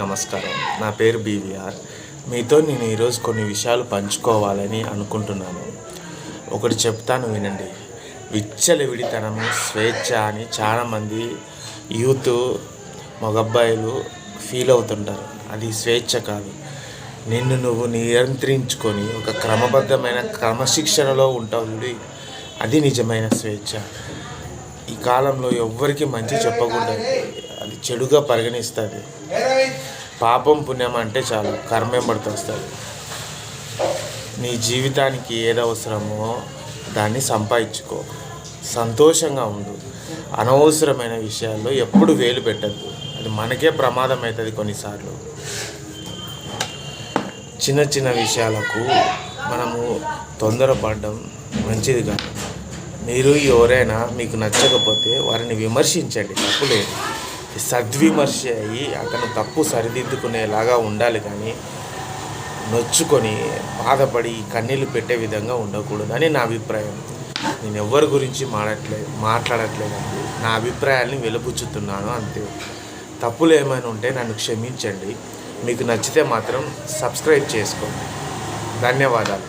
నమస్కారం. నా పేరు బీవీఆర్. మీతో నేను ఈరోజు కొన్ని విషయాలు పంచుకోవాలని అనుకుంటున్నాను. ఒకటి చెప్తాను వినండి. విచ్చలవిడితనము, స్వేచ్ఛ అని చాలామంది యూత్ మగబ్బాయిలు ఫీల్ అవుతుంటారు. అది స్వేచ్ఛ కాదు. నిన్ను నువ్వు నియంత్రించుకొని ఒక క్రమబద్ధమైన క్రమశిక్షణలో ఉంటావు. అది నిజమైన స్వేచ్ఛ. ఈ కాలంలో ఎవ్వరికి మంచి చెప్పకూడదు, అది చెడుగా పరిగణిస్తుంది. పాపం పుణ్యం అంటే చాలు కర్మేంబడితో వస్తుంది. నీ జీవితానికి ఏది అవసరమో దాన్ని సంపాదించుకో, సంతోషంగా ఉండు. అనవసరమైన విషయాల్లో ఎప్పుడు వేలు పెట్టద్దు, అది మనకే ప్రమాదం అవుతుంది. కొన్నిసార్లు చిన్న చిన్న విషయాలకు మనము తొందరపడడం మంచిది కాదు. మీరు ఎవరైనా మీకు నచ్చకపోతే వారిని విమర్శించండి, తప్పు లేదు. సద్విమర్శ అయ్యి అతను తప్పు సరిదిద్దుకునేలాగా ఉండాలి, కానీ నొచ్చుకొని బాధపడి కన్నీళ్ళు పెట్టే విధంగా ఉండకూడదని నా అభిప్రాయం. నేను ఎవరి గురించి మాట్లాడట్లేదండి, నా అభిప్రాయాల్ని వెలుబుచ్చుతున్నాను అంతే. తప్పులు ఏమైనా ఉంటే నన్ను క్షమించండి. మీకు నచ్చితే మాత్రం సబ్స్క్రైబ్ చేసుకోండి. ధన్యవాదాలు.